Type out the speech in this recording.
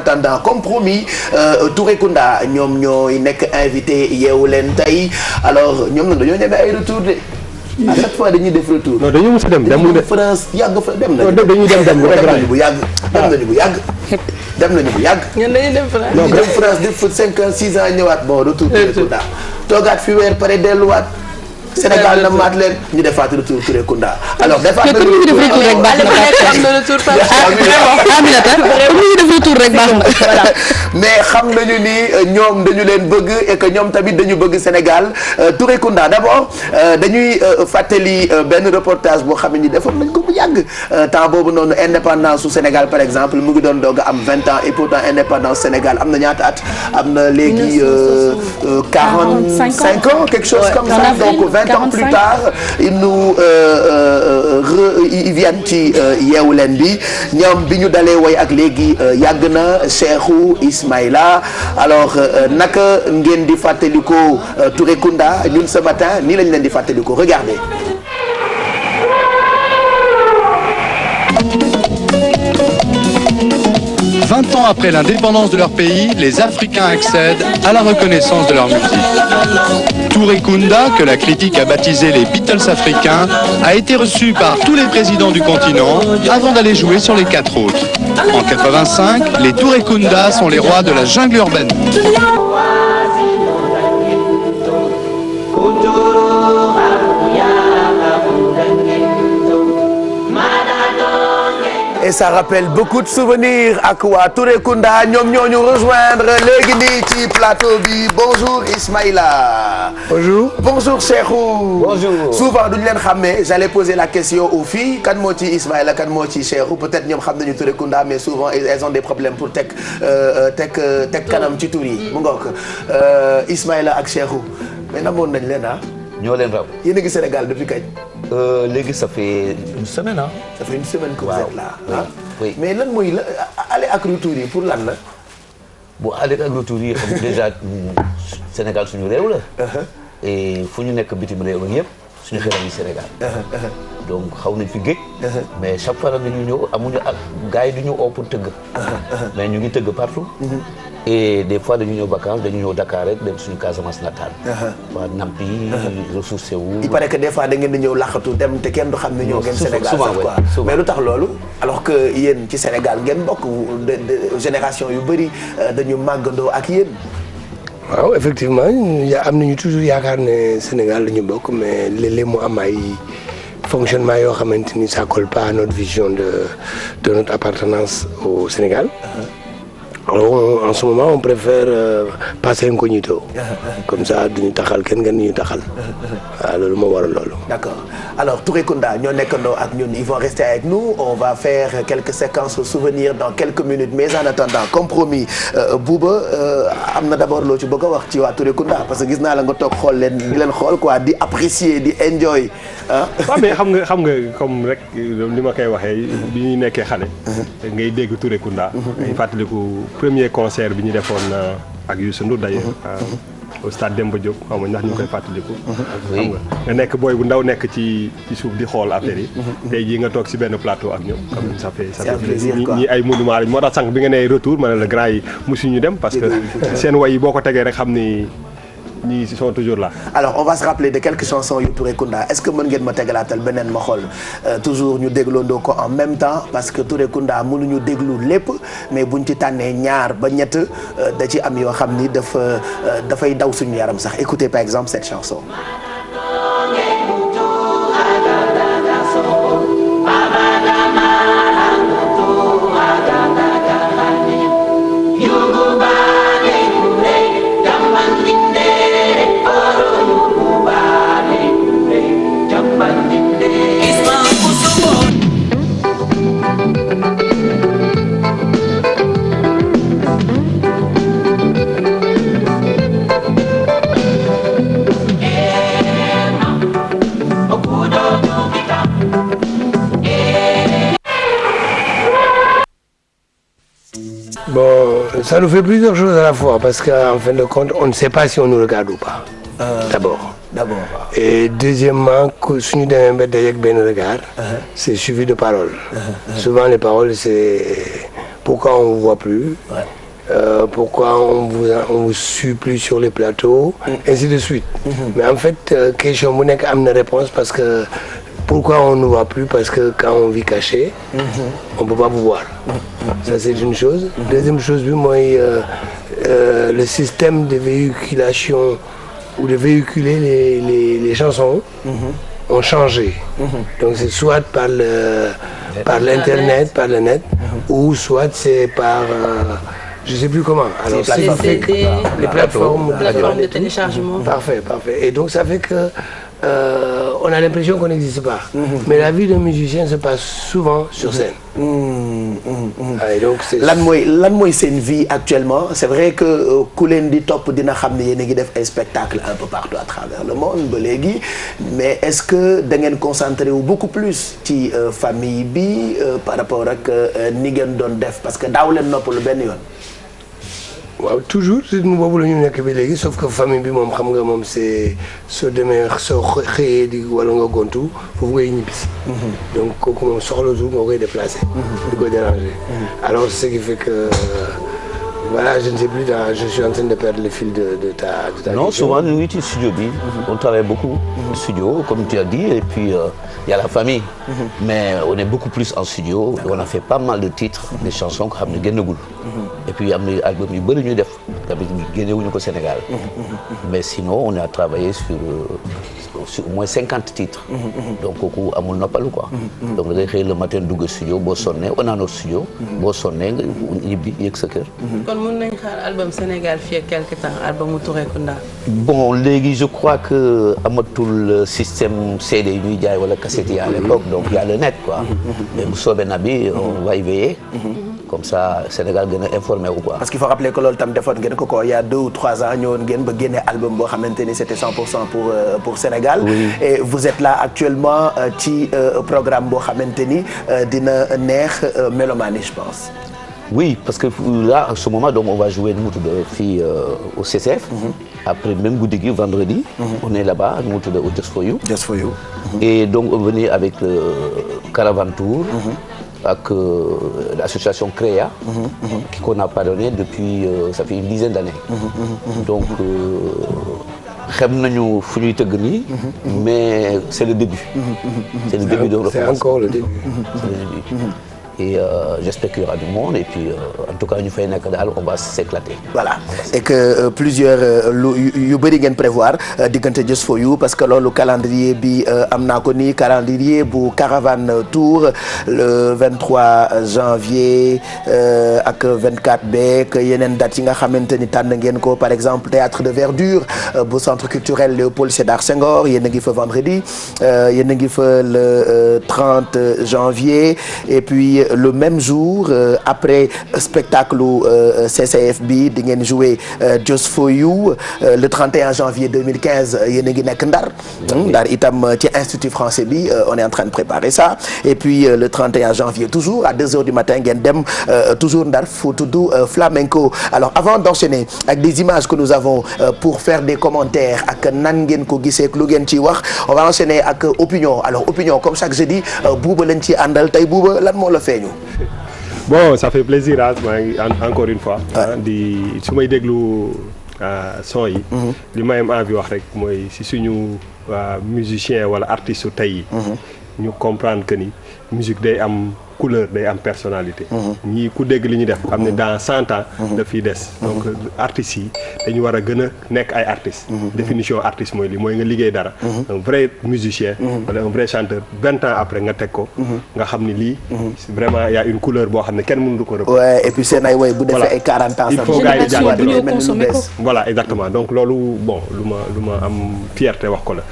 attendant comme promis Touré Kunda ñoom ñooy nekk invité yeewu leen tey alors ñoom nag dañoo ñeme ay retour de à chaque fois dañuy def retour. non dañoo mos a dem de France yàgg fa dem nañu. dañuy dem rek nañu bu yàgg. dem nañu bu yàgg. dem nañu bu yàgg. ñun dañuy dem France. non dem France def fa 5 ans 6 ans ñëwaat bon retour Touré Kunda toogaat fi weer pare delluwaat. Sénégal na maat leen ñu defaat retour Touré Kunda alors defaat na retour rek baax na mais xam nañu ni ñoom dañu leen bëgg et que ñoom tamit dañu bëgg Sénégal Touré Kunda d'abord dañuy fàttali benn reportage boo xam ne ni defoon nañ ko bu yàgg temps boobu noonu indépendance su Sénégal par exemple mu ngi doon doog a am 20 ans et pourtant indépendance Sénégal am na ñaata at am na léegi 45 ans quelque chose comme ça donc 20 ans plus tard ils viennent ci yeewu leen bi ñoom bi ñu dalee woy ak léegi yàgg na Cheikhou Ismaïla alors naka ngeen di fàttaliko Touré Kunda ñun ce matin nii lañ leen di fàttaliko regardez. Vingt ans après l'indépendance de leur pays, les Africains accèdent à la reconnaissance de leur musique. Touré Kunda, que la critique a baptisé les Beatles africains, a été reçu par tous les présidents du continent avant d'aller jouer sur les 4 autres. En 85, les Touré Kunda sont les rois de la jungle urbaine. Et ça rappelle beaucoup de souvenirs ak waa Touré Kunda ñoom ñoo ñu rejoindre léegi nii ci plateau bi bonjour Ismaïla. bonjour. bonjour Cheikhou. bonjour. souvent duñu leen xàmmee j'allais poser la question aux filles kan moo ci Ismaïla kan moo ci Cheikhou peut-être ñoom xam nañu Touré Kunda mais souvent elles ont des problèmes pour teg kanam ci tur yi mu ngoog Ismaïla ak Cheikhou mais namoon nañ leen ah. ñoo leen raw. yéen a ngi Sénégal depuis kañ. léegi ça fait une semaine ah. ça fait une semaine que vous êtes là ah. oui mais lan mooy la aller ak retour yi pour lan la. bon aller ak retour yi xam déjà Sénégal suñu réew la. et fu ñu nekk bitim réew ak yëpp suñu xel yi Sénégal. donc xaw nañ fi géej. mais chaque fois dañu ñëw amuñu ak gars yi du ñu oo pour tëgg. mais ñu ngi tëgg partout. et des fois dañu ñëw vacances dañu ñëw Dakar rek dem suñu Casamance natal. waa Nampi. ressourcé wu. il paraît que des fois da ngeen di ñëw laxatu dem te kenn du xam ne ñëw ngeen Sénégal sax quoi mais lu tax loolu alors que yéen ci Sénégal ngeen bokk génération yu bëri dañu màggandoo ak yéen. waaw effectivement am nañu toujours yaakaar ne Sénégal la ñu bokk mais léeg-léeg mu am ay fonctionnement yoo xamante ni ça colle pas à notre vision de notre appartenance au Sénégal. Alors en ce moment on préfère passer incognito comme ça duñu taxal kenn ngeen ñu taxal waaw loolu moo waral loolu. D'accord alors Touré Kunda ñoo nekkandoo ak ñun ils vont rester avec nous on va faire quelques séquences souvenirs dans quelques minutes mais en attendant comme promis Bouba am na d'abord loo ci bëgg a wax ci waa Touré Kunda parce que gis naa la nga toog xool leen di leen xool quoi di apprécier di enjoy ah. waaw mais xam nga comme rek li ma koy waxee bi ñuy nekkee xale. ngay dégg Touré Kunda. ngay fàttaliku premier concert bi ñu defoon ak Youssou Ndour d'ailleurs au stade Demba Diop xaw ma ndax ñu koy fàttaliku. xam nga nekk booy bu ndaw nekk ci suuf di xool affaire yi. tey jii nga toog si benn plateau ak ñoom. comme ça fait plaisir quoi ñi ay monuments lañ moo tax sànq bi nga nee retour ma ne la grand yi mosuñu dem parce que seen way yi boo ko tegee rek xam ni ñii sont toujours là. alors on va se rappeler de quelques chansons yu Touré Kunda est-ce que mën ngeen ma tegalaatal beneen ma xool toujours ñu dégloondoo ko en même temps parce que Touré Kunda mënuñu déglu lépp mais buñ ci tànnee ñaar ba ñett da ci am yoo xam ni dafay daw suñu yaram sax écoutez par exemple cette chanson. Bon, ça nous fait plusieurs choses à la fois parce qu'en fin de compte, on ne sait pas si on nous regarde ou pas. D'abord. Et deuxièmement, si nous devons être avec un regard, c'est suivi de paroles. Souvent, les paroles, c'est pourquoi on vous voit plus. Pourquoi on vous suit plus sur les plateaux, ainsi de suite. Mais en fait question bu nekk am na réponse parce que pourquoi on ne voit plus, parce que quand on vit caché, on peut pas vous voir. Ça c'est une chose. Deuxième chose bi mooy le système de véhiculation ou de véhiculer les chansons ont changé. Donc c'est soit par l'internet, par le net, ou soit c'est par je sais plus comment. Alors c'est les plateformes de téléchargement. Parfait. Et donc ça fait que on a l'impression qu'on n'existe pas. Mais la vie d'un musicien se passe souvent sur scène. Et donc c'est lan mooy seen vie actuellement. C'est vrai que ku leen di topp dina xam ne yéen a ngi def ay spectacles un peu partout à travers le monde ba léegi, mais est-ce que da ngeen concentré wu beaucoup plus ci famille bi par rapport ak ni ngeen doon def, parce que daaw leen noppalu benn yoon. waaw toujours rythme boobu la ñu nekk bi léegi, sauf que famille bi moom xam nga moom c'est soo demee soo xëyee di wala nga gontu foofu ngay ñibbisi. donc kooku moom soxlatul nga koy déplacer. di ko déranger. alors ce qui fait que voilà, je ne sais plus, je suis en train de perdre le fil de ta non, question. souvent nous ci studio bi. On travaille beaucoup en studio, comme tu as dit, et puis il y a la famille. Mais on est beaucoup plus en studio. On a fait pas mal de titres, des chansons que xam ne génnagul. Et puis am na album yu bëri ñuy def tamit génnewuñu ko Sénégal. Mais sinon on a travaillé sur au moins 50 titres. Donc kooku amul noppalu quoi. Donc da ngay xëy le matin dugg studio boo sonnee on a notre studio. boo sonnee nga ñibbi yëg sa kër. kon mën nañ xaar album Sénégal fii ak quelque temps, albumu Touré Kunda. Bon léegi je crois que amatul système CD yi ñuy jaay wala cassette yi à l'époque, donc il y a le net quoi. Mais bu soobee na bi on va y veiller. Comme ça Sénégal gën a informé wu quoi. Parce qu'il faut rappeler que loolu tam defoon ngeen ko il y a 2 ou 3 ans ñëwoon ngeen ba génne album boo xamante ni c'était 100% pour Sénégal. Oui. Et vous êtes là actuellement ci programme boo xamante ni dina neex mélomane je pense. Oui, parce que là en ce moment donc on va jouer nu mu tudd fii au CCF. Après même guddi gi vendredi. On est là-bas nu mu tudd au Just for You. Just for You. Et donc on venait avec le Caravan Tour. Avec l'association CREA, qu'on n'a pas donné depuis ça fait une dizaine d'années. Donc xam nañu fu ñuy tëgg nii, mais c'est le début. C'est le début de c'est encore le début. C'est le début. Et j'espère qu'il y aura du monde et puis en tout cas ñu fay nekk daal on va s'éclater. Voilà, et que plusieurs yu bëri ngeen prévoir diggante Just for You, parce que loolu calendrier bi am naa ko nii, calendrier bu Caravane Tour le 23 janvier ak 24 beek yeneen dates yi nga xamante ni tànn ngeen ko, par exemple théâtre de verdure bu centre culturel Léopold Sédar Senghor, yéen a ngi fa vendredi, yéen a ngi fa le 30 janvier, et puis le même jour après spectacle CCF bi di ngeen jouer Just for You le 31 janvier 2015 yéen a ngi nekk Ndar itam ci Institut français bi on est en train de préparer ça, et puis le 31 janvier toujours à 2 heures du matin ngeen dem toujours Ndar fu tudd flamenco. Alors avant d'enchaîner avec des images que nous avons pour faire des commentaires ak nan ngeen ko gisee ak lu ngeen ciy wax, on va enchaîner ak opinion. Alors opinion comme chaque jeudi Bouba lañ ci àndal tey. Bouba lan moo la feeñu? Bon, ça fait plaisir encore une fois. di su may déglu son yi. li may am envie wax rek mooy si suñu musicien wala artiste su tey yi. ñu comprendre que ni musique day am couleur, day am personnalité. ñii ku dégg li ñu def xam ne dans 100 ans. daf fiy des. donc artistes yi dañu war a gën a nekk ay artistes. définition artiste mooy lii mooy nga liggéey dara. un vrai musicien. wala un vrai chanteur 20 ans après nga teg ko. nga xam ni lii. vraiment y a une couleur boo xam ne kenn mënu ko rëbb. ouais, et puis seen ay woy bu defee ay 40 ans. il faut gars yi jàng consommer ko. voilà exactement donc loolu bon lu ma am fierté wax ko la.